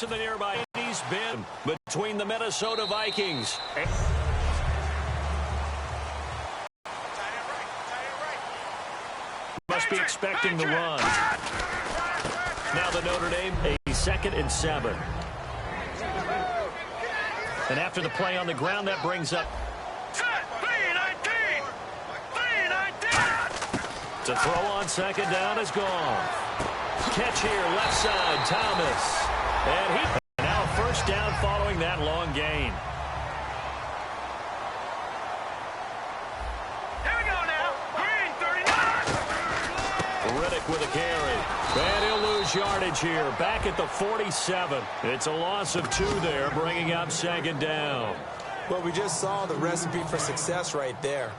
in the nearby 80s bin between the Minnesota Vikings. Must be expecting the run. Now the Notre Dame, a 2nd and 7. And after the play on the ground, that brings up to throw on 2nd down is gone. Catch here, left side, Thomas. And he now a 1st down following that long gain. Here we go now. Green 39. Riddick with a carry. And he'll lose yardage here. Back at the 47. It's a loss of 2 there, bringing up 2nd down. Well, we just saw the recipe for success right there.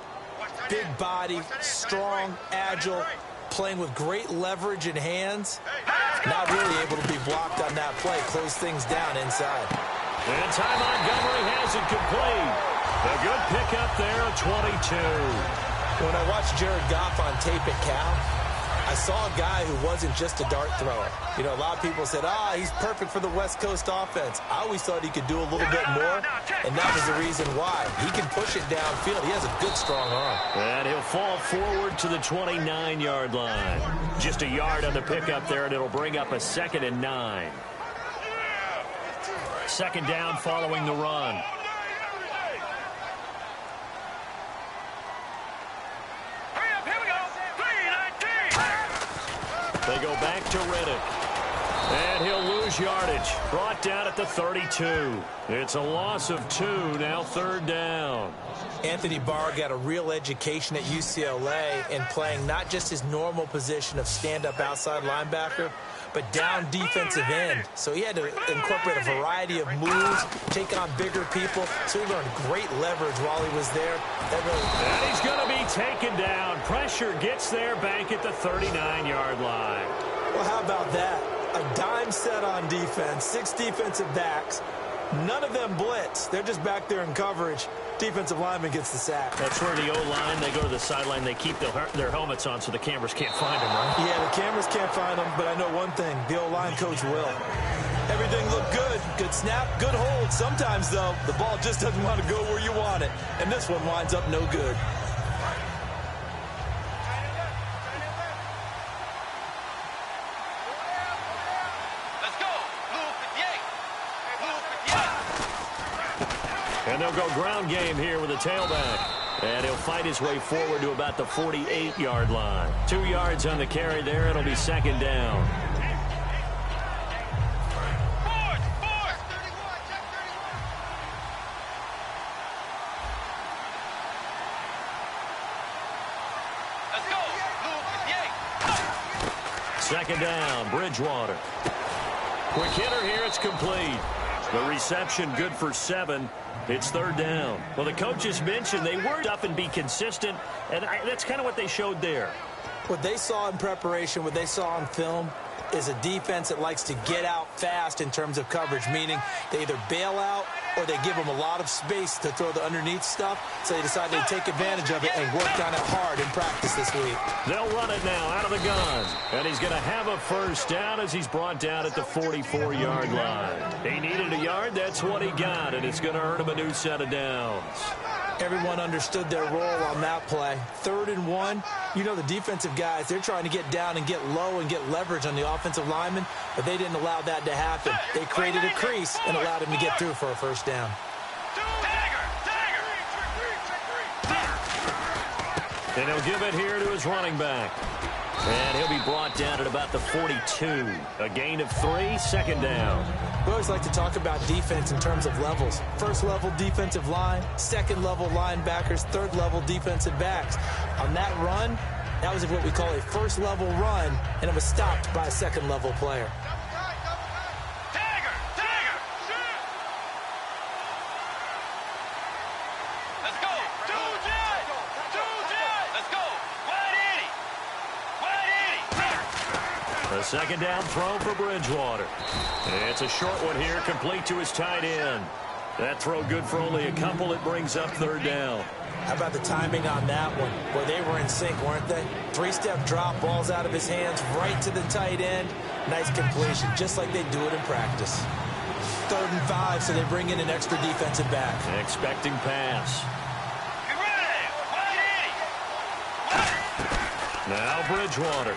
Big body, strong, agile, playing with great leverage in hands. Not really able to be blocked on that play. Close things down inside. And Ty Montgomery has it complete. A good pickup there at 22. When I watched Jared Goff on tape at Cal, I saw a guy who wasn't just a dart thrower. You know, a lot of people said, he's perfect for the West Coast offense. I always thought he could do a little bit more, and that was the reason why. He can push it downfield. He has a good, strong arm. And he'll fall forward to the 29-yard line. Just a yard on the pickup there, and it'll bring up a 2nd and 9. 2nd down following the run. They go back to Riddick. And he'll lose yardage. Brought down at the 32. It's a loss of 2, now 3rd down. Anthony Barr got a real education at UCLA in playing not just his normal position of stand-up outside linebacker, but down defensive end. So he had to incorporate a variety of moves, take on bigger people. So he learned great leverage while he was there. And he's going to be taken down. Pressure gets there back at the 39-yard line. Well, how about that? A dime set on defense, 6 defensive backs. None of them blitz. They're just back there in coverage. Defensive lineman gets the sack. That's where the O-line, they go to the sideline, they keep their helmets on so the cameras can't find them, right? Yeah, the cameras can't find them, but I know one thing. The O-line coach will. Everything looked good. Good snap, good hold. Sometimes, though, the ball just doesn't want to go where you want it. And this one winds up no good. And they'll go ground game here with a tailback. And he'll fight his way forward to about the 48-yard line. 2 yards on the carry there. It'll be 2nd down. Let's go. Blue 58. 2nd down, Bridgewater. Quick hitter here, it's complete. The reception good for 7. It's 3rd down. Well, the coaches mentioned they were up and be consistent, and that's kind of what they showed there. What they saw in preparation, what they saw on film, is a defense that likes to get out fast in terms of coverage, meaning they either bail out or they give them a lot of space to throw the underneath stuff, so they decided to take advantage of it and worked on it hard in practice this week. They'll run it now out of the gun, and he's going to have a 1st down as he's brought down at the 44-yard line. He needed a yard, that's what he got, and it's going to earn him a new set of downs. Everyone understood their role on that play. 3rd and 1. You know the defensive guys, they're trying to get down and get low and get leverage on the offensive lineman, but they didn't allow that to happen. They created a crease and allowed him to get through for a 1st down. And he'll give it here to his running back. And he'll be brought down at about the 42. A gain of 3, 2nd down. We always like to talk about defense in terms of levels. 1st level defensive line, 2nd level linebackers, 3rd level defensive backs. On that run, that was what we call a 1st level run, and it was stopped by a 2nd level player. A 2nd down throw for Bridgewater. It's a short one here, complete to his tight end. That throw good for only a couple. It brings up 3rd down. How about the timing on that one? Boy, they were in sync, weren't they? 3-step drop, balls out of his hands, right to the tight end. Nice completion, just like they do it in practice. 3rd and 5, so they bring in an extra defensive back. Expecting pass. Get ready. Now Bridgewater.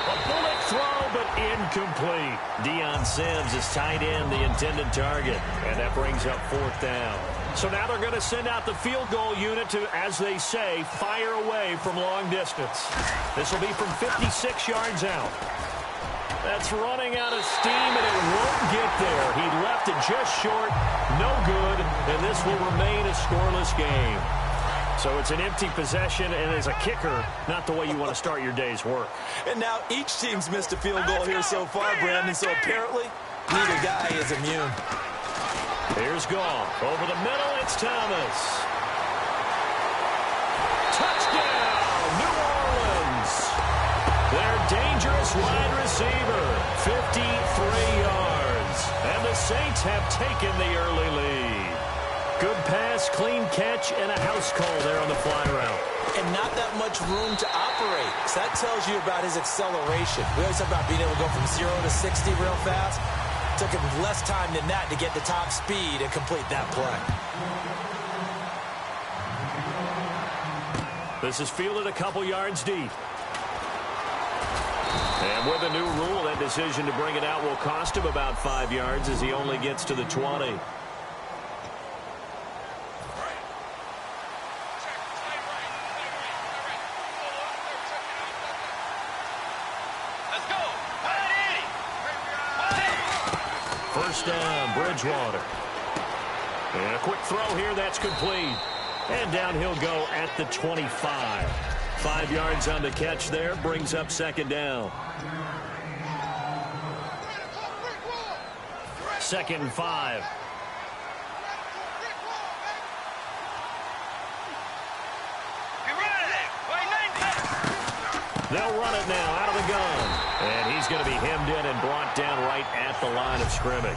A bullet throw, but incomplete. Deion Sims is tight end, the intended target, and that brings up 4th down. So now they're going to send out the field goal unit to, as they say, fire away from long distance. This will be from 56 yards out. That's running out of steam, and it won't get there. He left it just short, no good, and this will remain a scoreless game. So it's an empty possession, and as a kicker, not the way you want to start your day's work. And now each team's missed a field goal here so far, Brandon, so apparently neither guy is immune. Here's Goff. Over the middle, it's Thomas. Touchdown, New Orleans. Their dangerous wide receiver, 53 yards. And the Saints have taken the early lead. Good pass, clean catch, and a house call there on the fly route. And not that much room to operate. So that tells you about his acceleration. We always talk about being able to go from 0 to 60 real fast. Took him less time than that to get the top speed and complete that play. This is fielded a couple yards deep. And with a new rule, that decision to bring it out will cost him about 5 yards as he only gets to the 20. First down, Bridgewater. And a quick throw here, that's complete. And down he'll go at the 25. 5 yards on the catch there, brings up 2nd down. 2nd and 5. They'll run it now out of the gun. And he's going to be hemmed in and brought down right at the line of scrimmage.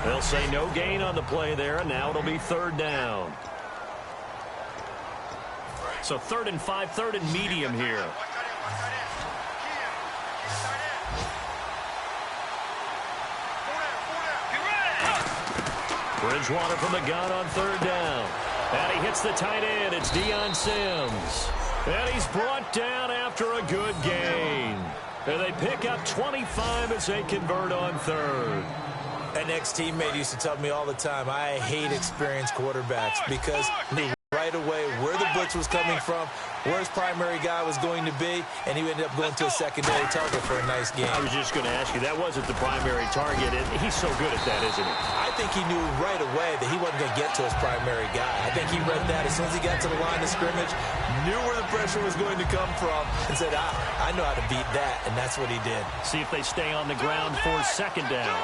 They'll say no gain on the play there, and now it'll be 3rd down. So 3rd and 5, 3rd and medium here. Bridgewater from the gun on 3rd down. And he hits the tight end. It's Deion Sims. And he's brought down after a good gain. And they pick up 25 as they convert on 3rd. An ex-teammate used to tell me all the time, I hate experienced quarterbacks because knew right away where the blitz was coming from, where his primary guy was going to be, and he ended up going to a secondary target for a nice game. I was just going to ask you, that wasn't the primary target, and he's so good at that, isn't he? I think he knew right away that he wasn't going to get to his primary guy. I think he read that as soon as he got to the line of scrimmage, knew where the pressure was going to come from, and said, I know how to beat that, and that's what he did. See if they stay on the ground for 2nd down.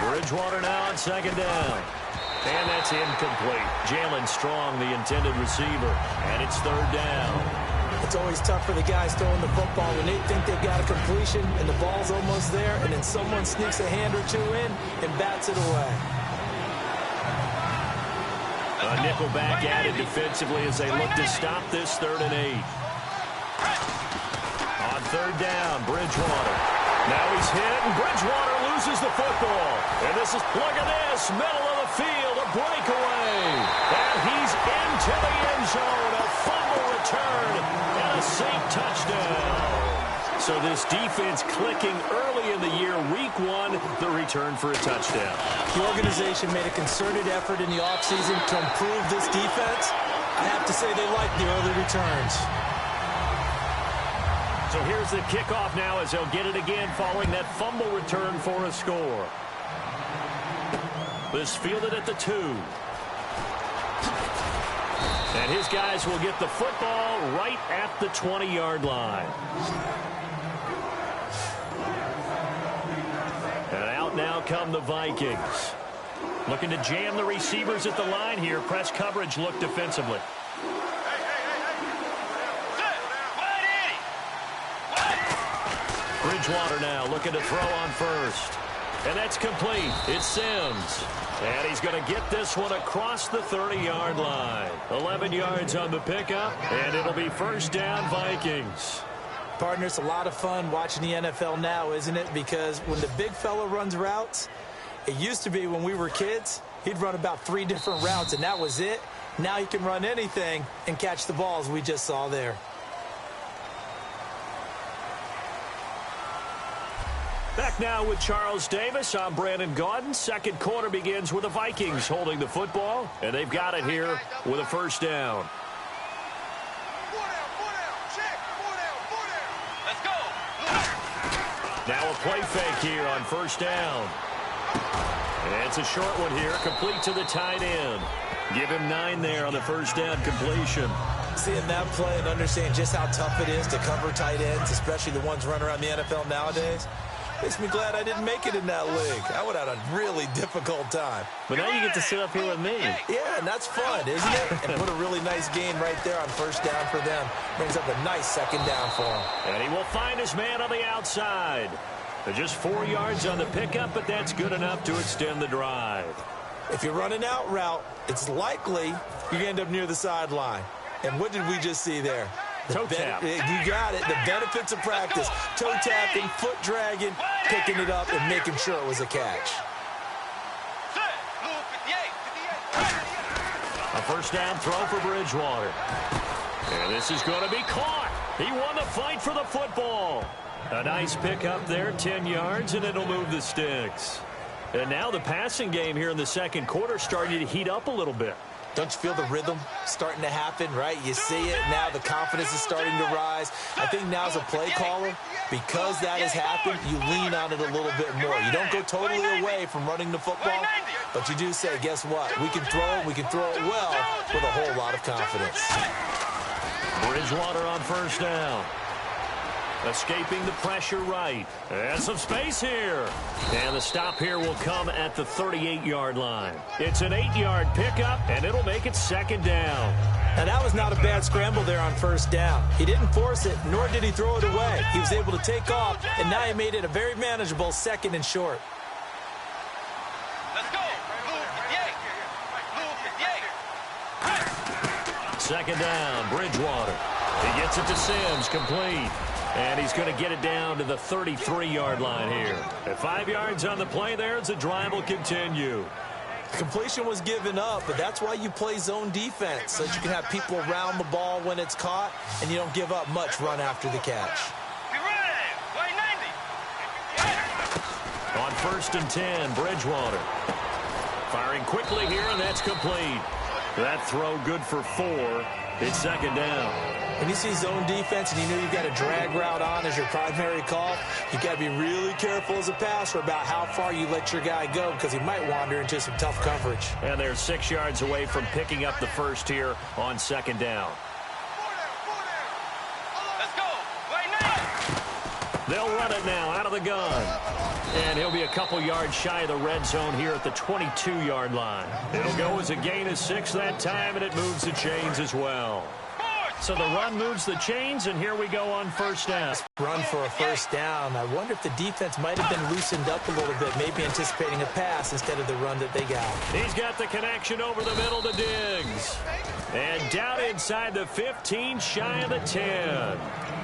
Bridgewater now on 2nd down. And that's incomplete. Jalen Strong, the intended receiver. And it's 3rd down. It's always tough for the guys throwing the football when they think they've got a completion and the ball's almost there, and then someone sneaks a hand or two in and bats it away. A nickelback added defensively as they look to stop this 3rd and 8. On 3rd down, Bridgewater. Now he's hit, and Bridgewater loses the football. And this is, look at this, middle of the field, a breakaway. And he's into the end zone, a fumble return, and a Saint touchdown. So this defense clicking early in the year, week 1, the return for a touchdown. The organization made a concerted effort in the offseason to improve this defense. I have to say they like the early returns. So here's the kickoff now as they'll get it again following that fumble return for a score. This fielded at the 2. And his guys will get the football right at the 20-yard line. And out now come the Vikings. Looking to jam the receivers at the line here. Press coverage look defensively. Bridgewater now looking to throw on 1st. And that's complete. It's Sims. And he's going to get this one across the 30-yard line. 11 yards on the pickup, and it'll be first down Vikings. Partner, it's a lot of fun watching the NFL now, isn't it? Because when the big fella runs routes, it used to be when we were kids, he'd run about 3 different routes, and that was it. Now he can run anything and catch the balls we just saw there. Back now with Charles Davis. I'm Brandon Gaudin. Second quarter begins with the Vikings holding the football, and they've got it here with a first down. Let's go. Now a play fake here on first down. And it's a short one here, complete to the tight end. Give him 9 there on the first down completion. Seeing that play and understanding just how tough it is to cover tight ends, especially the ones running around the NFL nowadays, makes me glad I didn't make it in that league. I would have had a really difficult time. But now you get to sit up here with me. Yeah, and that's fun, isn't it? And put a really nice gain right there on first down for them. Brings up a nice second down for him. And he will find his man on the outside. They're just 4 yards on the pickup, but that's good enough to extend the drive. If you're running out route, it's likely you're going to end up near the sideline. And what did we just see there? Toe tap. You got it. The benefits of practice. Toe tapping, foot dragging, picking it up, and making sure it was a catch. A first down throw for Bridgewater. And this is going to be caught. He won the fight for the football. A nice pickup there, 10 yards, and it'll move the sticks. And now the passing game here in the second quarter starting to heat up a little bit. Don't you feel the rhythm starting to happen, right? You see it now. The confidence is starting to rise. I think now as a play caller, because that has happened, you lean on it a little bit more. You don't go totally away from running the football, but you do say, guess what? We can throw it. We can throw it well with a whole lot of confidence. Bridgewater on first down. Escaping the pressure right. And some space here. And the stop here will come at the 38-yard line. It's an 8-yard pickup, and it'll make it second down. Now, that was not a bad scramble there on first down. He didn't force it, nor did he throw it away. He was able to take off, and now he made it a very manageable second and short. Let's go. Second down, Bridgewater. He gets it to Sims, complete. And he's going to get it down to the 33-yard line here. At 5 yards on the play there, the drive will continue. Completion was given up, but that's why you play zone defense, so that you can have people around the ball when it's caught, and you don't give up much run after the catch. On first and 10, Bridgewater. Firing quickly here, and that's complete. That throw good for 4. It's second down. When you see zone defense and you know you've got a drag route on as your primary call, you've got to be really careful as a passer about how far you let your guy go because he might wander into some tough coverage. And they're 6 yards away from picking up the first here on second down. Let's go. They'll run it now out of the gun. And he'll be a couple yards shy of the red zone here at the 22-yard line. It'll go as a gain of 6 that time, and it moves the chains as well. So the run moves the chains, and here we go on first down. Run for a first down. I wonder if the defense might have been loosened up a little bit, maybe anticipating a pass instead of the run that they got. He's got the connection over the middle to Diggs. And down inside the 15, shy of the 10.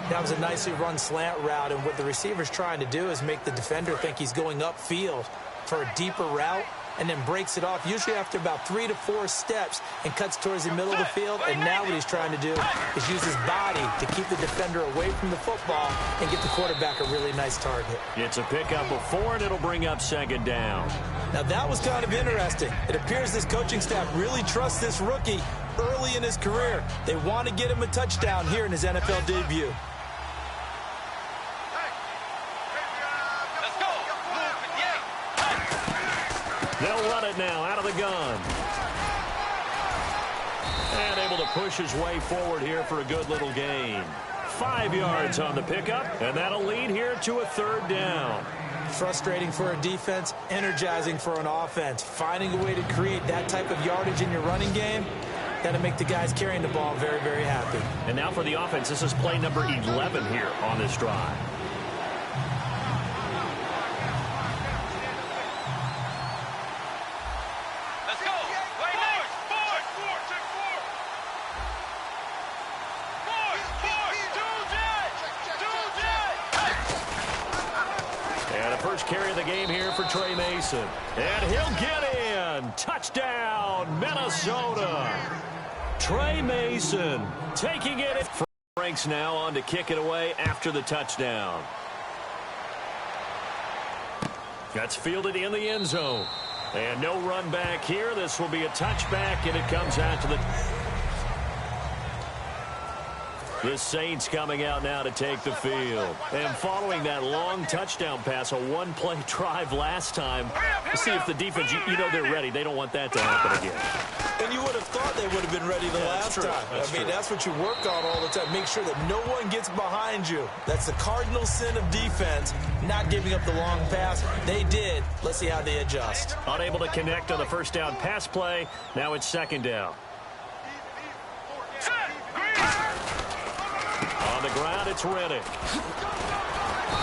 That was a nicely run slant route, and what the receiver's trying to do is make the defender think he's going upfield for a deeper route, and then breaks it off, usually after about 3 to 4 steps, and cuts towards the middle of the field. And now what he's trying to do is use his body to keep the defender away from the football and get the quarterback a really nice target. It's a pickup of 4, and it'll bring up second down. Now, that was kind of interesting. It appears this coaching staff really trusts this rookie early in his career. They want to get him a touchdown here in his NFL debut. They'll run it now out of the gun. And able to push his way forward here for a good little gain. 5 yards on the pickup, and that'll lead here to a third down. Frustrating for a defense, energizing for an offense. Finding a way to create that type of yardage in your running game, that'll make the guys carrying the ball very, very happy. And now for the offense, this is play number 11 here on this drive. first carry of the game here for Tre Mason. And he'll get in. Touchdown, Minnesota. Tre Mason taking it. Franks now on to kick it away after the touchdown. That's fielded in the end zone. And no run back here. This will be a touchback, and it comes out to the Saints coming out now to take the field. And following that long touchdown pass, a one-play drive last time, let's see if the defense, you know they're ready. They don't want that to happen again. And you would have thought they would have been ready the last time. That's what you work on all the time. Make sure that no one gets behind you. That's the cardinal sin of defense, not giving up the long pass. They did. Let's see how they adjust. Unable to connect on the first down pass play. Now it's second down. On the ground, it's Reddick.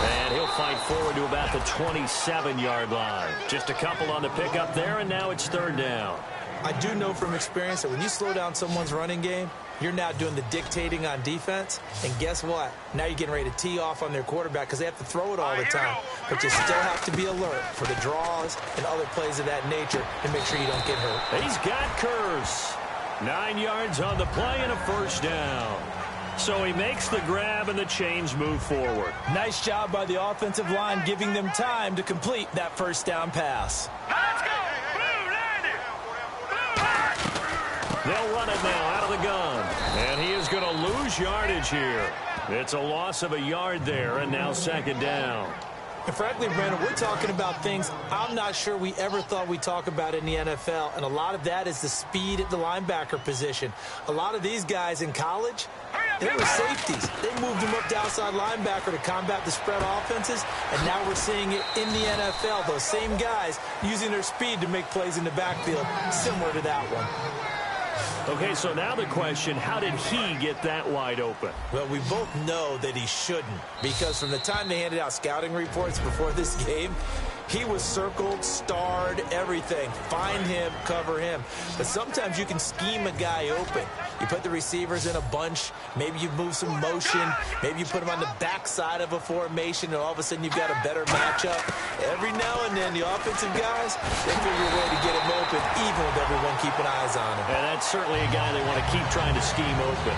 And he'll fight forward to about the 27-yard line. Just a couple on the pickup there, and now it's third down. I do know from experience that when you slow down someone's running game, you're now doing the dictating on defense. And guess what? Now you're getting ready to tee off on their quarterback because they have to throw it all the time. But you still have to be alert for the draws and other plays of that nature and make sure you don't get hurt. He's got Kearse. 9 yards on the play and a first down. So he makes the grab and the chains move forward. Nice job by the offensive line giving them time to complete that first down pass. Let's go! They'll run it now out of the gun. And he is going to lose yardage here. It's a loss of a yard there, and now second down. And frankly, Brandon, we're talking about things I'm not sure we ever thought we'd talk about in the NFL. And a lot of that is the speed at the linebacker position. A lot of these guys in college, they were safeties. They moved them up to outside linebacker to combat the spread offenses. And now we're seeing it in the NFL. Those same guys using their speed to make plays in the backfield, similar to that one. Okay, so now the question, how did he get that wide open? Well, we both know that he shouldn't, because from the time they handed out scouting reports before this game, he was circled, starred, everything. Find him, cover him. But sometimes you can scheme a guy open. You put the receivers in a bunch. Maybe you move some motion. Maybe you put them on the backside of a formation, and all of a sudden you've got a better matchup. Every now and then, the offensive guys, they figure a way to get him open, even with everyone keeping eyes on him. And that's certainly a guy they want to keep trying to scheme open.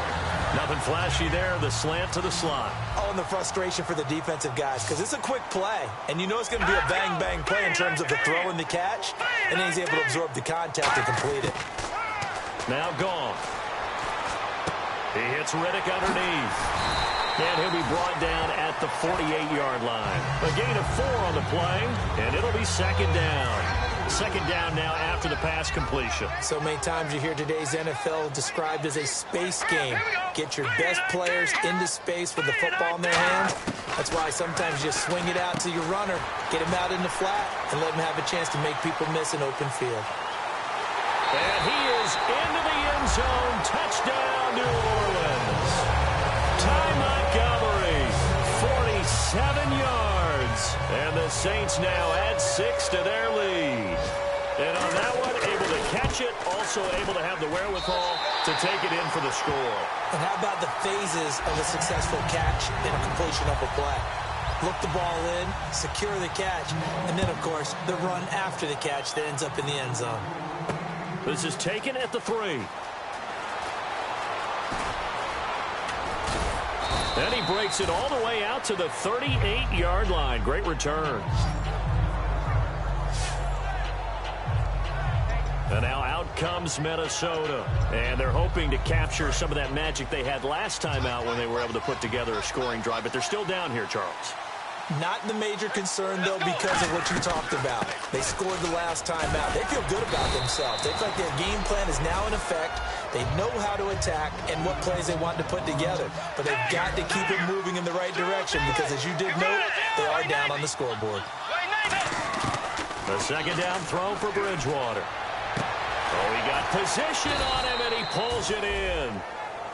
Nothing flashy there, the slant to the slot. Oh, and the frustration for the defensive guys, because it's a quick play, and you know it's going to be a bang-bang play in terms of the throw and the catch, and then he's able to absorb the contact and complete it. Now gone. He hits Reddick underneath. And he'll be brought down at the 48-yard line. A gain of 4 on the play, and it'll be second down. Second down now after the pass completion. So many times you hear today's NFL described as a space game. Get your best players into space with the football in their hands. That's why sometimes you swing it out to your runner, get him out in the flat, and let him have a chance to make people miss an open field. And he is into the end zone. Touchdown, New Orleans. Ty Montgomery, 47 yards. And the Saints now add 6 to their lead. And on that one, able to catch it, also able to have the wherewithal to take it in for the score. And how about the phases of a successful catch and a completion of a play? Look the ball in, secure the catch, and then, of course, the run after the catch that ends up in the end zone. This is taken at the 3. Then he breaks it all the way out to the 38-yard line. Great return. And now out comes Minnesota. And they're hoping to capture some of that magic they had last time out when they were able to put together a scoring drive. But they're still down here, Charles. Not the major concern, though, because of what you talked about. They scored the last time out. They feel good about themselves. They feel like their game plan is now in effect. They know how to attack and what plays they want to put together. But they've got to keep it moving in the right direction because, as you did note, they are down on the scoreboard. The second down throw for Bridgewater. Oh, he got position on him, and he pulls it in.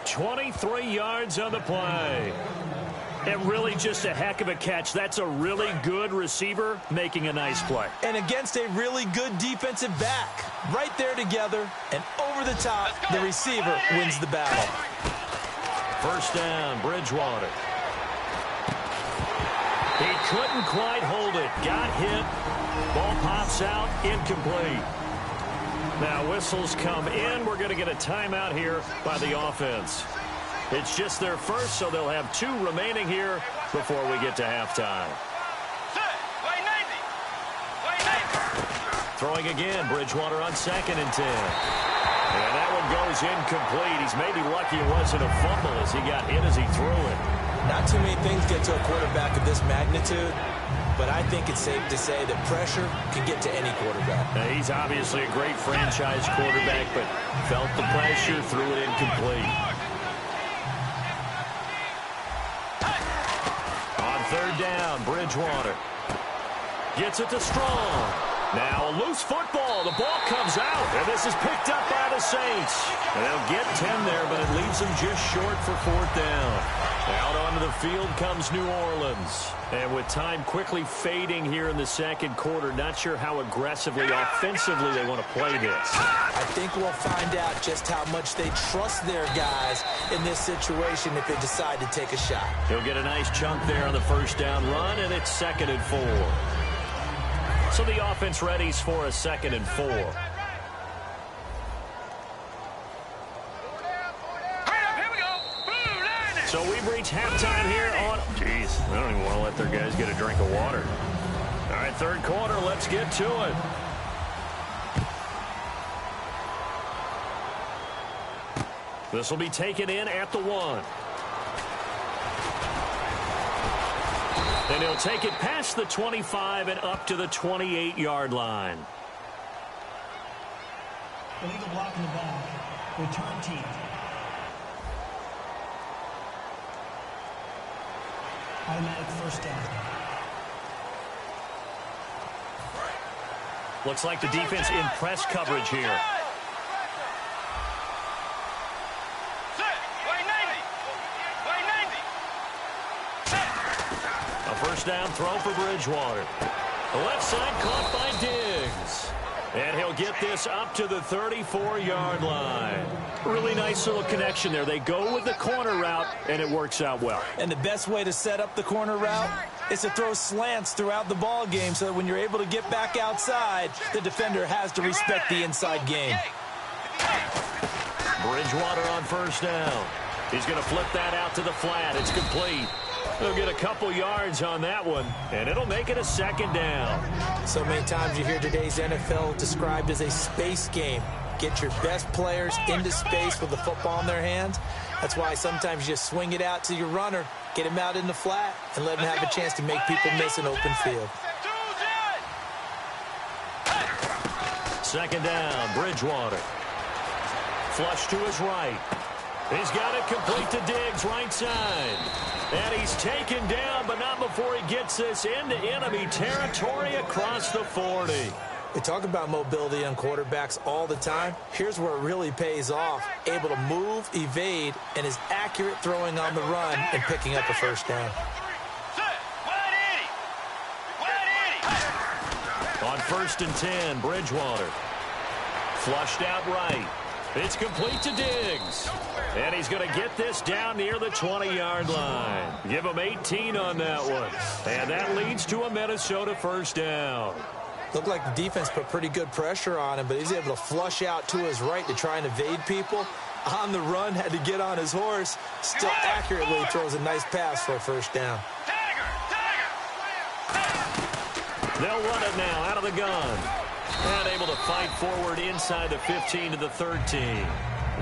23 yards on the play. And really just a heck of a catch. That's a really good receiver making a nice play. And against a really good defensive back. Right there together, and over the top, the receiver wins the battle. First down, Bridgewater. He couldn't quite hold it. Got hit. Ball pops out. Incomplete. Now whistles come in. We're going to get a timeout here by the offense. It's just their first, so they'll have 2 remaining here before we get to halftime. Throwing again, Bridgewater on 2nd and 10. And that one goes incomplete. He's maybe lucky it wasn't a fumble as he got hit as he threw it. Not too many things get to a quarterback of this magnitude, but I think it's safe to say that pressure can get to any quarterback. Now, he's obviously a great franchise quarterback, but felt the pressure, threw it incomplete. On 3rd down, Bridgewater gets it to Strong. Now a loose football. The ball comes out, and this is picked up by the Saints. And they'll get 10 there, but it leaves them just short for 4th down. Out onto the field comes New Orleans. And with time quickly fading here in the 2nd quarter, not sure how aggressively, offensively they want to play this. I think we'll find out just how much they trust their guys in this situation if they decide to take a shot. He'll get a nice chunk there on the 1st down run, and it's 2nd and 4. So the offense readies for a 2nd and 4. So we've reached halftime here on... Jeez, I don't even want to let their guys get a drink of water. All right, 3rd quarter, let's get to it. This will be taken in at the 1. And he'll take it past the 25 and up to the 28-yard line. Illegal block in the back. Return team. Automatic 1st down. Looks like the defense in press coverage here. A 1st down throw for Bridgewater. The left side caught by Diggs. And he'll get this up to the 34-yard line. Really nice little connection there. They go with the corner route, and it works out well. And the best way to set up the corner route is to throw slants throughout the ball game so that when you're able to get back outside, the defender has to respect the inside game. Bridgewater on 1st down. He's going to flip that out to the flat. It's complete. He'll get a couple yards on that one, and it'll make it a 2nd down. So many times you hear today's NFL described as a space game. Get your best players into space with the football in their hands. That's why sometimes you just swing it out to your runner, get him out in the flat, and let him have a chance to make people miss an open field. 2nd down, Bridgewater. Flush to his right. He's got it complete to Diggs, right side. And he's taken down, but not before he gets this into enemy territory across the 40. We talk about mobility on quarterbacks all the time. Here's where it really pays off. Able to move, evade, and is accurate throwing on the run and picking up a 1st down. On 1st and 10, Bridgewater. Flushed out right. It's complete to Diggs. And he's going to get this down near the 20-yard line. Give him 18 on that one. And that leads to a Minnesota 1st down. Looked like the defense put pretty good pressure on him, but he's able to flush out to his right to try and evade people. On the run, had to get on his horse. Still accurately throws a nice pass for a 1st down. They'll run it now out of the gun. And able to fight forward inside the 15 to the 13.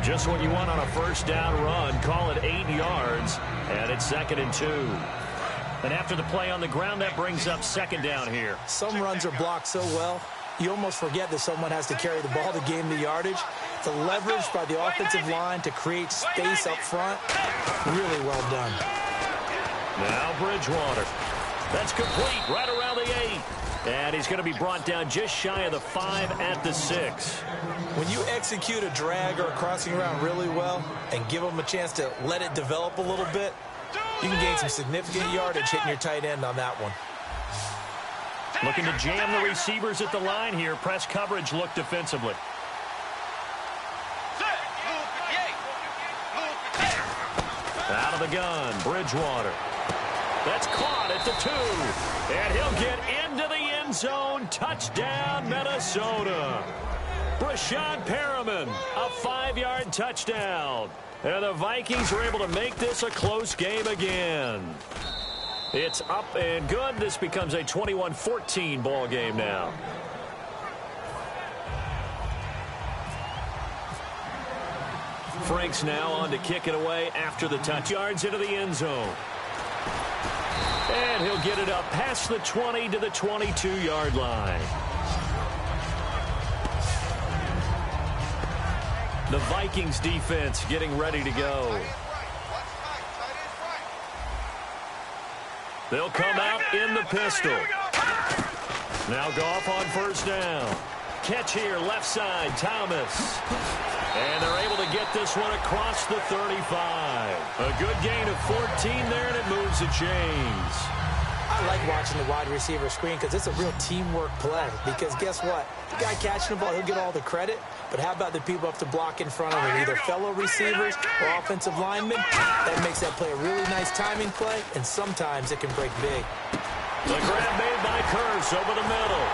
Just what you want on a 1st down run. Call it 8 yards. And it's 2nd and 2. And after the play on the ground, that brings up 2nd down here. Some runs are blocked so well, you almost forget that someone has to carry the ball to gain the yardage. The leverage by the offensive line to create space up front, really well done. Now Bridgewater. That's complete right around the 8. And he's going to be brought down just shy of the 5 at the 6. When you execute a drag or a crossing route really well and give them a chance to let it develop a little bit, you can gain some significant yardage hitting your tight end on that one. Looking to jam the receivers at the line here. Press coverage look defensively. Out of the gun, Bridgewater. That's caught at the 2. And he'll get into the end zone. Touchdown, Minnesota. Breshad Perriman, a 5-yard touchdown. And the Vikings are able to make this a close game again. It's up and good. This becomes a 21-14 ball game now. Franks now on to kick it away after the touch. Yards into the end zone. And he'll get it up past the 20 to the 22-yard line. The Vikings defense getting ready to go. They'll come out in the pistol. Now Goff on first down. Catch here, left side, Thomas. And they're able to get this one across the 35. A good gain of 14 there, and it moves the chains. I like watching the wide receiver screen because it's a real teamwork play. Because guess what? The guy catching the ball, he'll get all the credit. But how about the people up to block in front of him, either fellow receivers or offensive linemen? That makes that play a really nice timing play, and sometimes it can break big. The grab made by Kearse over the middle.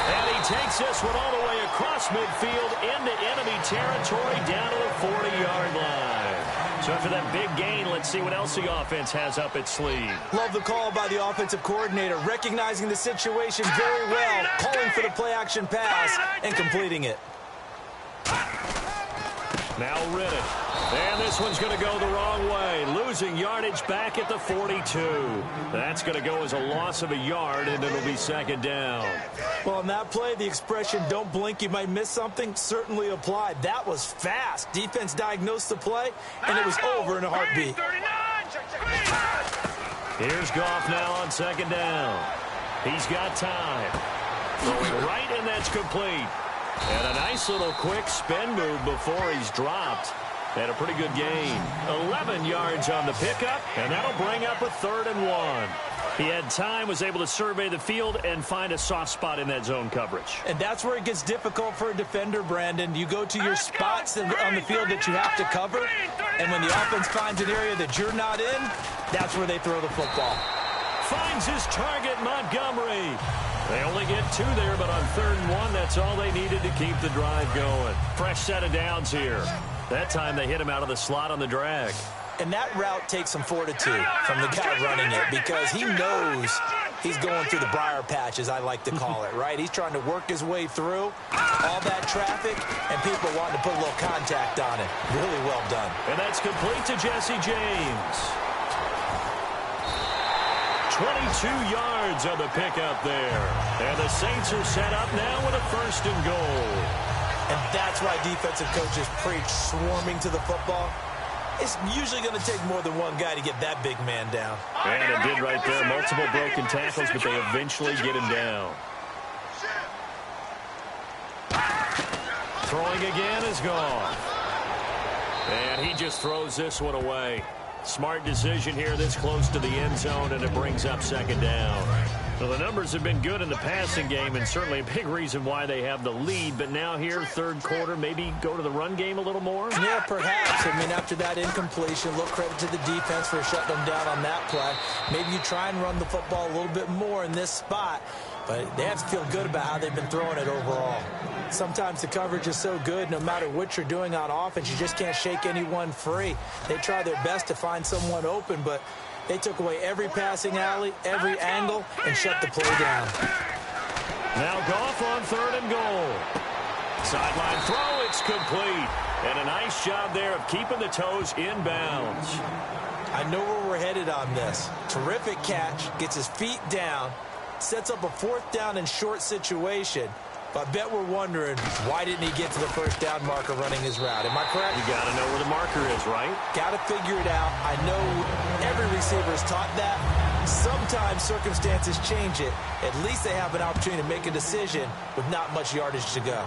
And he takes this one all the way across midfield into enemy territory down to the 40-yard line. So after that big gain, let's see what else the offense has up its sleeve. Love the call by the offensive coordinator, recognizing the situation very well, calling for the play-action pass, and completing it. Now Riddick. And this one's going to go the wrong way. Losing yardage back at the 42. That's going to go as a loss of a yard, and it'll be second down. Well, on that play, the expression, don't blink, you might miss something, certainly applied. That was fast. Defense diagnosed the play, and it was over in a heartbeat. Here's Goff now on second down. He's got time. Throwing right, and that's complete. And a nice little quick spin move before he's dropped. And a pretty good gain. 11 yards on the pickup, and that'll bring up a 3rd and 1. He had time, was able to survey the field and find a soft spot in that zone coverage. And that's where it gets difficult for a defender, Brandon. You go to your spots on the field that you have to cover, and when the offense finds an area that you're not in, that's where they throw the football. Finds his target, Montgomery. They only get 2 there, but on 3rd and 1, that's all they needed to keep the drive going. Fresh set of downs here. That time they hit him out of the slot on the drag. And that route takes some fortitude from the guy running it because he knows he's going through the briar patch, as I like to call it, right? He's trying to work his way through all that traffic, and people wanting to put a little contact on it. Really well done. And that's complete to Jesse James. 22 yards on the pickup there. And the Saints are set up now with a 1st and goal. And that's why defensive coaches preach swarming to the football. It's usually going to take more than one guy to get that big man down. And it did right there. Multiple broken tackles, but they eventually get him down. Throwing again is gone. And he just throws this one away. Smart decision here this close to the end zone, and it brings up 2nd down. Well, the numbers have been good in the passing game, and certainly a big reason why they have the lead. But now here, 3rd quarter, maybe go to the run game a little more? Yeah, perhaps. I mean, after that incompletion, a little credit to the defense for shutting them down on that play. Maybe you try and run the football a little bit more in this spot. But they have to feel good about how they've been throwing it overall. Sometimes the coverage is so good, no matter what you're doing on offense, you just can't shake anyone free. They try their best to find someone open, but they took away every passing alley, every angle, and shut the play down. Now Goff on 3rd and goal. Sideline throw, it's complete. And a nice job there of keeping the toes in bounds. I know where we're headed on this. Terrific catch, gets his feet down, sets up a 4th down and short situation. But I bet we're wondering, why didn't he get to the 1st down marker running his route? Am I correct? You got to know where the marker is, right? Got to figure it out. I know every receiver is taught that. Sometimes circumstances change it. At least they have an opportunity to make a decision with not much yardage to go.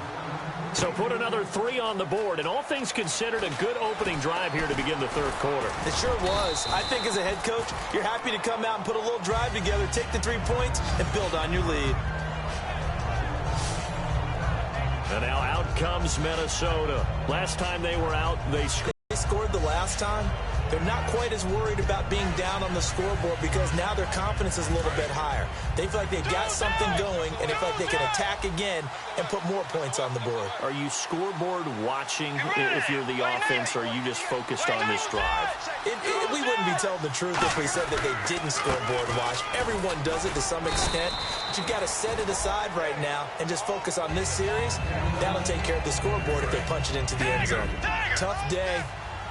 So put another 3 on the board, and all things considered, a good opening drive here to begin the 3rd quarter. It sure was. I think as a head coach, you're happy to come out and put a little drive together, take the 3 points, and build on your lead. And now out comes Minnesota. Last time they were out, they scored the last time, They're not quite as worried about being down on the scoreboard because now their confidence is a little bit higher. They feel like they've got something going, and they feel like they can attack again and put more points on the board. Are you scoreboard watching if you're the offense, or are you just focused on this drive? We wouldn't be telling the truth if we said that they didn't scoreboard watch. Everyone does it to some extent, but you've got to set it aside right now and just focus on this series. That'll take care of the scoreboard if they punch it into the end zone. Tough day,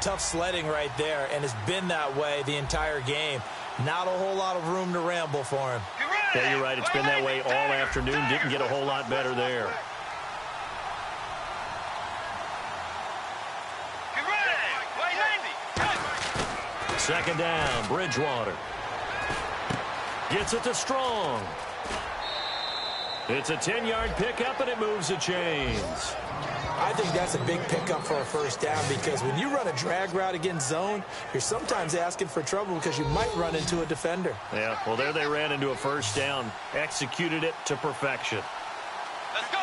tough sledding right there, and it's been that way the entire game. Not a whole lot of room to ramble for him. Yeah, you're right. It's been that way all afternoon. Didn't get a whole lot better there. Second down, Bridgewater. Gets it to Strong. It's a 10-yard pickup, and it moves the chains. I think that's a big pickup for a first down because when you run a drag route against zone, you're sometimes asking for trouble because you might run into a defender. Yeah, well, there they ran into a first down. Executed it to perfection. Let's go.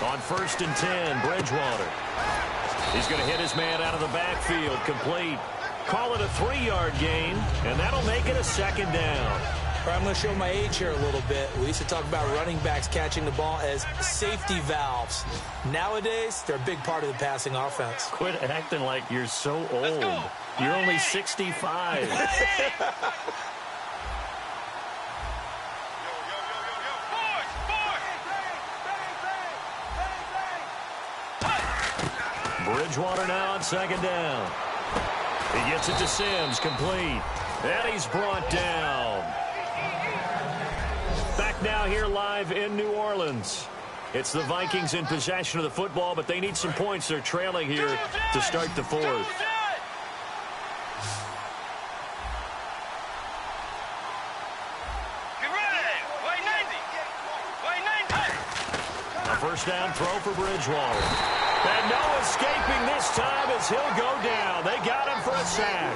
On 1st and 10, Bridgewater. He's going to hit his man out of the backfield. Complete. Call it a 3-yard gain, and that'll make it a second down. I'm going to show my age here a little bit. We used to talk about running backs catching the ball as safety valves. Nowadays, they're a big part of the passing offense. Quit acting like you're so old. You're only 65. Bridgewater now on second down. He gets it to Sims, complete. And he's brought down. Back now here live in New Orleans. It's the Vikings in possession of the football, but they need some points. They're trailing here to start the fourth. A first down throw for Bridgewater. And no escaping this time as he'll go down. They got him for a sack.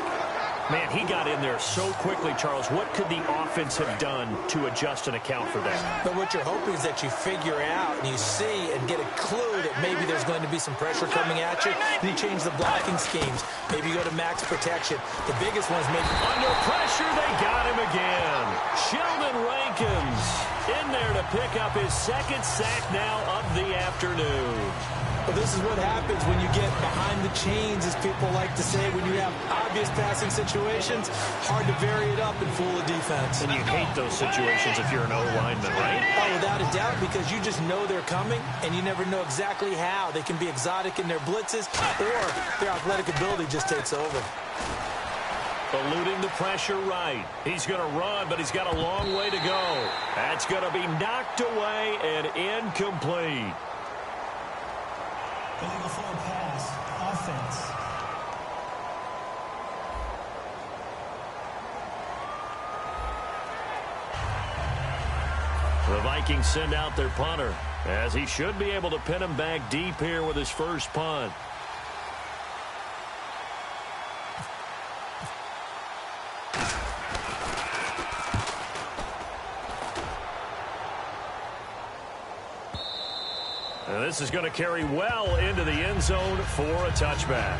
Man, he got in there so quickly, Charles. What could the offense have done to adjust and account for that? But what you're hoping is that you figure out and you see and get a clue that maybe there's going to be some pressure coming at you, and you change the blocking schemes. Maybe you go to max protection. The biggest one is maybe under pressure. They got him again. Sheldon Rankins in there to pick up his second sack now of the afternoon. Well, this is what happens when you get behind the chains, as people like to say, when you have obvious passing situations. Hard to vary it up and fool a defense. And you hate those situations if you're an O-lineman, right? Oh, without a doubt, because you just know they're coming, and you never know exactly how. They can be exotic in their blitzes, or their athletic ability just takes over. Eluding the pressure right. He's going to run, but he's got a long way to go. That's going to be knocked away and incomplete. Illegal forward pass, offense. The Vikings send out their punter, as he should be able to pin him back deep here with his first punt. And this is going to carry well into the end zone for a touchback.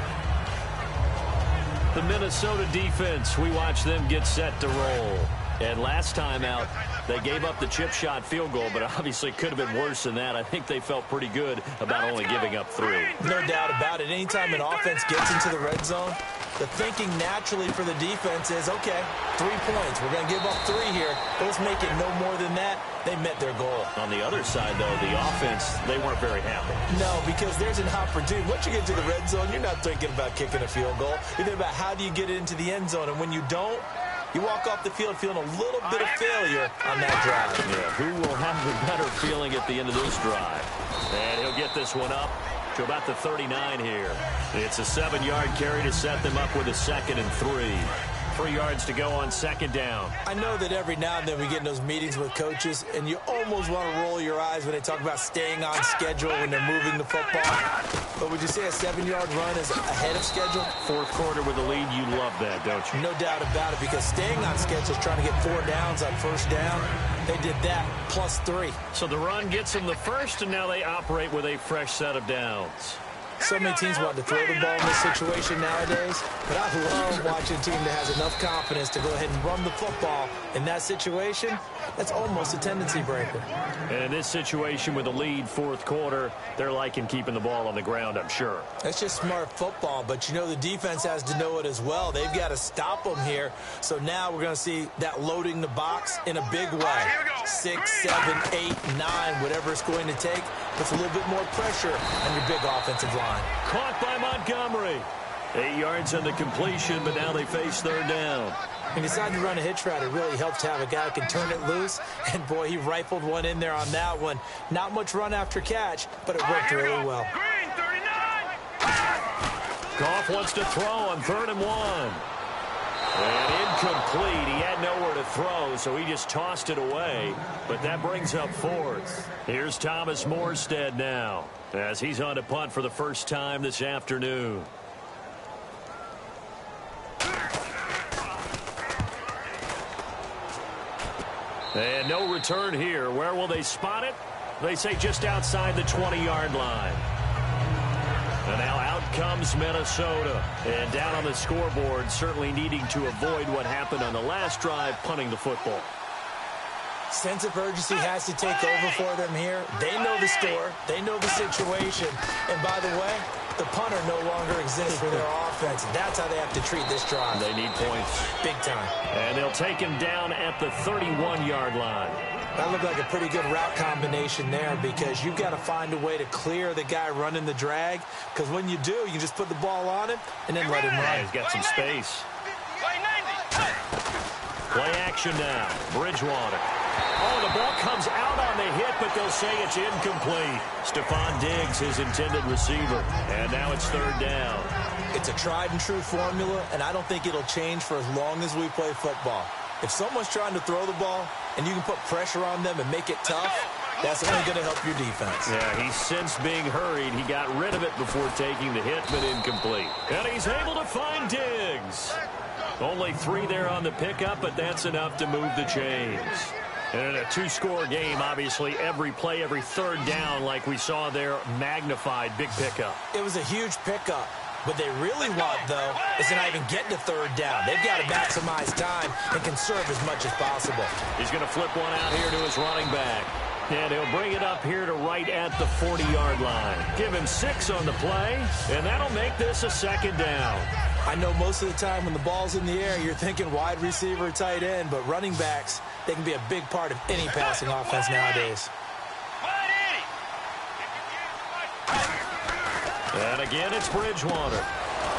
The Minnesota defense, we watch them get set to roll. And last time out, they gave up the chip shot field goal, but obviously it could have been worse than that. I think they felt pretty good about only giving up 3. No doubt about it. Anytime an offense gets into the red zone, the thinking naturally for the defense is, okay, 3 points. We're going to give up 3 here. Let's make it no more than that. They met their goal. On the other side, though, the offense, they weren't very happy. No, because there's an opportunity. Once you get to the red zone, you're not thinking about kicking a field goal. You're thinking about how do you get it into the end zone. And when you don't, you walk off the field feeling a little bit of failure on that drive. Yeah, who will have the better feeling at the end of this drive? And he'll get this one up to about the 39 here. It's a 7-yard carry to set them up with a 2nd and 3. 3 yards to go on second down. I know that every now and then we get in those meetings with coaches, and you almost want to roll your eyes when they talk about staying on schedule when they're moving the football. But would you say a 7-yard run is ahead of schedule? Fourth quarter with a lead, you love that, don't you? No doubt about it, because staying on schedule is trying to get 4 downs on first down. They did that plus 3. So the run gets them the first, and now they operate with a fresh set of downs. So many teams want to throw the ball in this situation nowadays, but I love watching a team that has enough confidence to go ahead and run the football in that situation. That's almost a tendency breaker. And in this situation with a lead fourth quarter, they're liking keeping the ball on the ground, I'm sure. That's just smart football, but you know the defense has to know it as well. They've got to stop them here. So now we're going to see that loading the box in a big way. 6, 7, 8, 9, whatever it's going to take, puts a little bit more pressure on your big offensive line. Caught by Montgomery. 8 yards on the completion, but now they face third down. When you decide to run a hitch route, it really helps to have a guy who can turn it loose. And, boy, he rifled one in there on that one. Not much run after catch, but it worked really well. Green, 39. Goff wants to throw on 3rd and 1. And incomplete. He had nowhere to throw, so he just tossed it away. But that brings up 4th. Here's Thomas Morstead now, as he's on to punt for the first time this afternoon. And no return here. Where will they spot it? They say just outside the 20-yard line. And now out comes Minnesota. And down on the scoreboard, certainly needing to avoid what happened on the last drive, punting the football. Sense of urgency has to take over for them here. They know the score. They know the situation. And by the way, the punter no longer exists for their offense. That's how they have to treat this drive. They need points. Big time. And they'll take him down at the 31-yard line. That looked like a pretty good route combination there because you've got to find a way to clear the guy running the drag, because when you do, you can just put the ball on him and then let him run. He's got some space. Play action now. Bridgewater. Oh, the ball comes out on the hit, but they'll say it's incomplete. Stephon Diggs, his intended receiver. And now it's 3rd down. It's a tried-and-true formula, and I don't think it'll change for as long as we play football. If someone's trying to throw the ball and you can put pressure on them and make it tough, that's only going to help your defense. Yeah, he's since being hurried. He got rid of it before taking the hit, but incomplete. And he's able to find Diggs. Only 3 there on the pickup, but that's enough to move the chains. And in a 2-score game, obviously, every play, every 3rd down, like we saw there, magnified, big pickup. It was a huge pickup. What they really want, though, is to not even get to 3rd down. They've got to maximize time and conserve as much as possible. He's going to flip one out here to his running back. And he'll bring it up here to right at the 40-yard line. Give him 6 on the play, and that'll make this a 2nd down. I know most of the time when the ball's in the air, you're thinking wide receiver, tight end, but running backs, they can be a big part of any passing offense nowadays. And again, it's Bridgewater.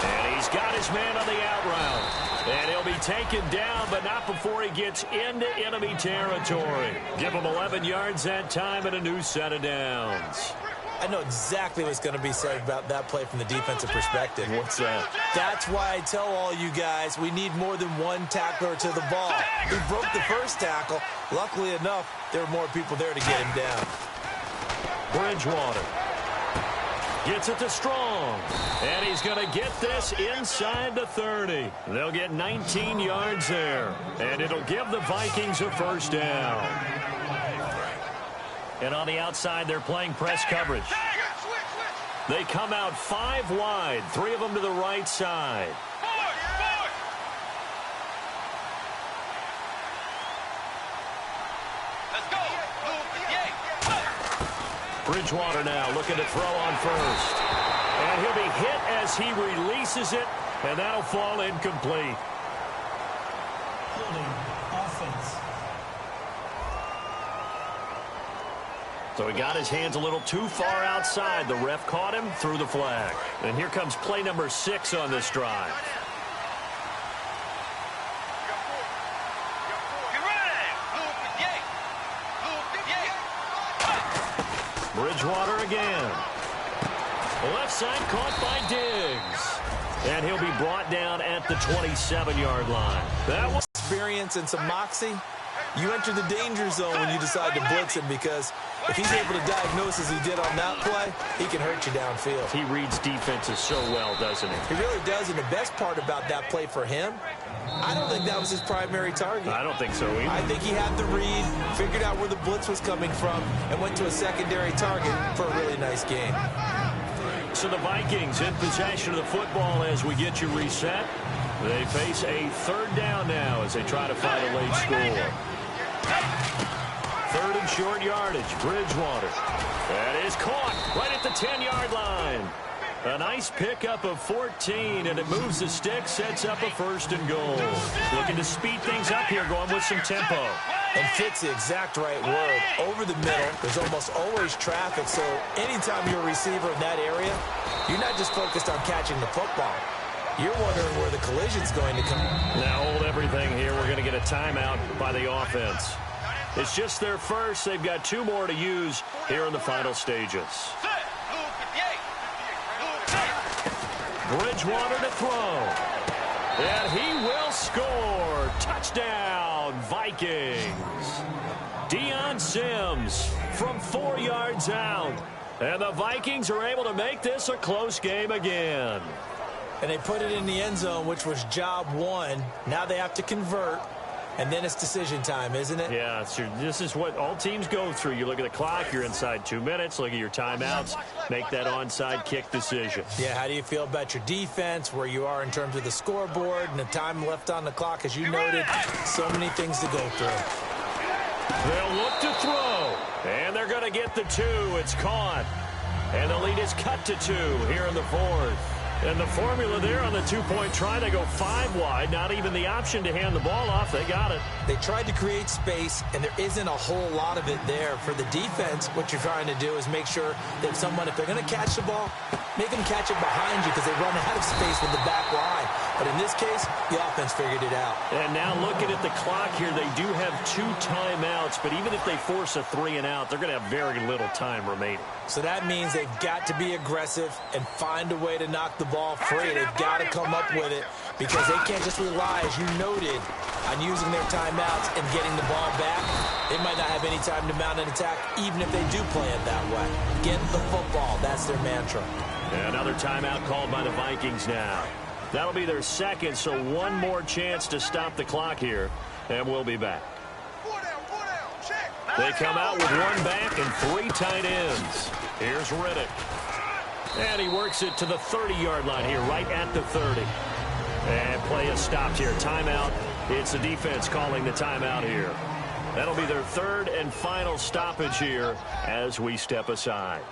And he's got his man on the out route. And he'll be taken down, but not before he gets into enemy territory. Give him 11 yards that time and a new set of downs. I know exactly what's going to be said about that play from the defensive perspective. What's that? That's why I tell all you guys we need more than one tackler to the ball. He broke the first tackle. Luckily enough, there were more people there to get him down. Bridgewater gets it to Strong. And he's going to get this inside the 30. They'll get 19 yards there. And it'll give the Vikings a 1st down. And on the outside, they're playing press coverage. They come out 5 wide, 3 of them to the right side. Bridgewater now looking to throw on 1st. And he'll be hit as he releases it, and that'll fall incomplete. Holding offense. So he got his hands a little too far outside. The ref caught him, threw the flag. And here comes play number 6 on this drive. Bridgewater again. Left side caught by Diggs. And he'll be brought down at the 27-yard line. That was experience and some moxie. You enter the danger zone when you decide to blitz him, because if he's able to diagnose as he did on that play, he can hurt you downfield. He reads defenses so well, doesn't he? He really does, and the best part about that play for him, I don't think that was his primary target. I don't think so either. I think he had the read, figured out where the blitz was coming from, and went to a secondary target for a really nice game. So the Vikings in possession of the football as we get you reset. They face a third down now as they try to find a late score. Third and short yardage. Bridgewater. That is caught right at the 10-yard line. A nice pickup of 14, and it moves the stick, sets up a first and goal. Looking to speed things up here, going with some tempo. And fits the exact right word. Over the middle, there's almost always traffic, so anytime you're a receiver in that area, you're not just focused on catching the football. You're wondering where the collision's going to come. Now hold everything here. We're going to get a timeout by the offense. It's just their first. They've got 2 more to use here in the final stages. Bridgewater to throw. And he will score. Touchdown, Vikings. Deion Sims from 4 yards out. And the Vikings are able to make this a close game again. And they put it in the end zone, which was job 1. Now they have to convert. And then it's decision time, isn't it? Yeah, this is what all teams go through. You look at the clock, you're inside 2 minutes, look at your timeouts, make that onside kick decision. Yeah, how do you feel about your defense, where you are in terms of the scoreboard, and the time left on the clock, as you noted, so many things to go through. They'll look to throw, and they're going to get the 2. It's caught, and the lead is cut to 2 here in the 4th. And the formula there on the 2-point try, they go 5 wide. Not even the option to hand the ball off. They got it. They tried to create space, and there isn't a whole lot of it there. For the defense, what you're trying to do is make sure that someone, if they're going to catch the ball, make them catch it behind you because they run out of space with the back line. But in this case, the offense figured it out. And now looking at the clock here, they do have 2 timeouts. But even if they force a 3 and out, they're going to have very little time remaining. So that means they've got to be aggressive and find a way to knock the ball free. They've got to come up with it because they can't just rely, as you noted, on using their timeouts and getting the ball back. They might not have any time to mount an attack, even if they do play it that way. Get the football. That's their mantra. Another timeout called by the Vikings now. That'll be their second, so 1 more chance to stop the clock here, and we'll be back. They come out with 1 back and 3 tight ends. Here's Riddick. And he works it to the 30-yard line here, right at the 30. And play is stopped here. Timeout. It's the defense calling the timeout here. That'll be their 3rd and final stoppage here as we step aside.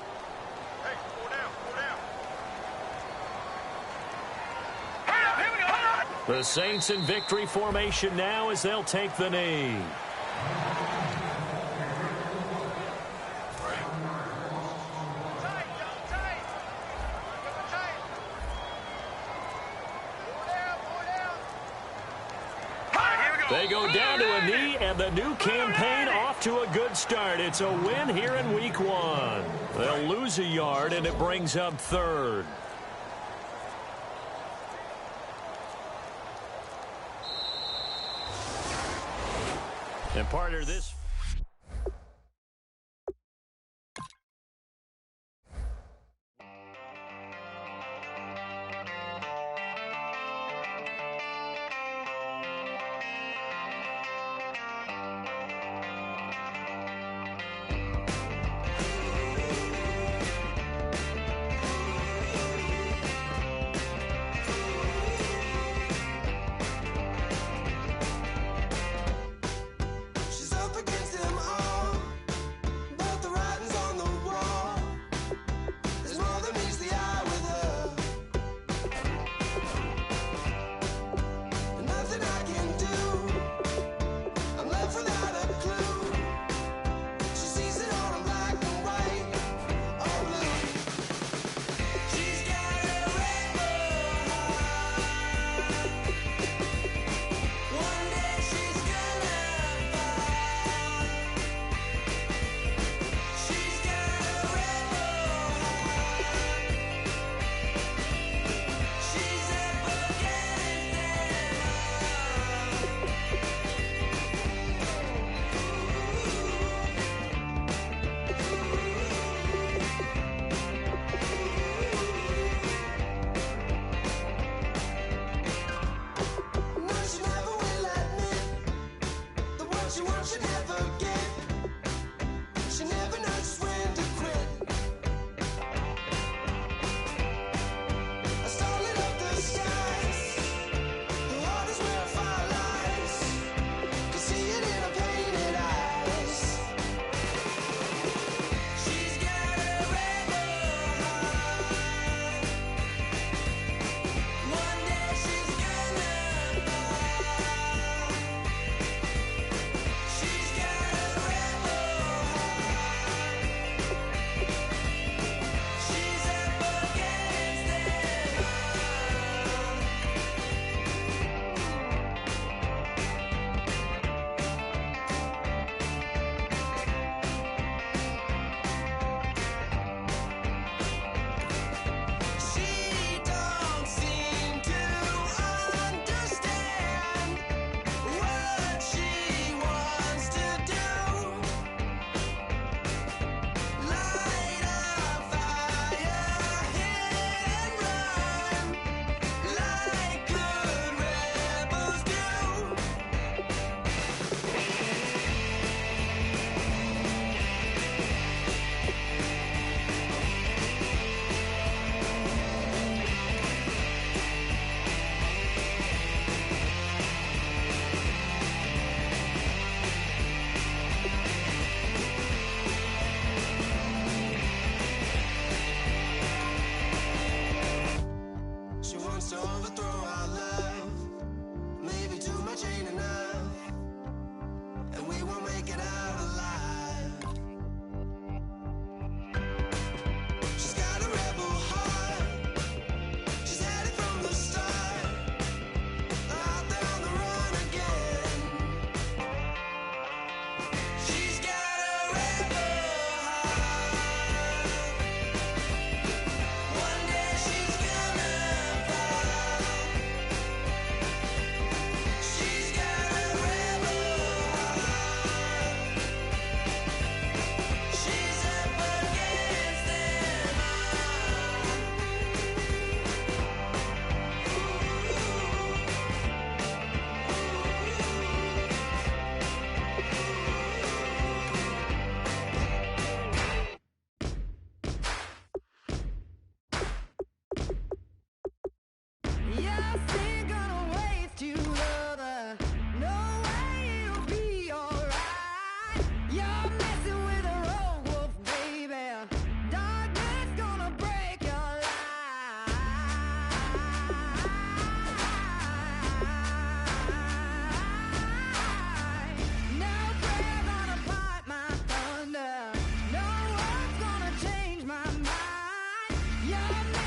The Saints in victory formation now as they'll take the knee. They go down to a knee, and the new campaign off to a good start. It's a win here in week 1. They'll lose a yard, and it brings up 3rd. And partner, this... She's up again. Yeah,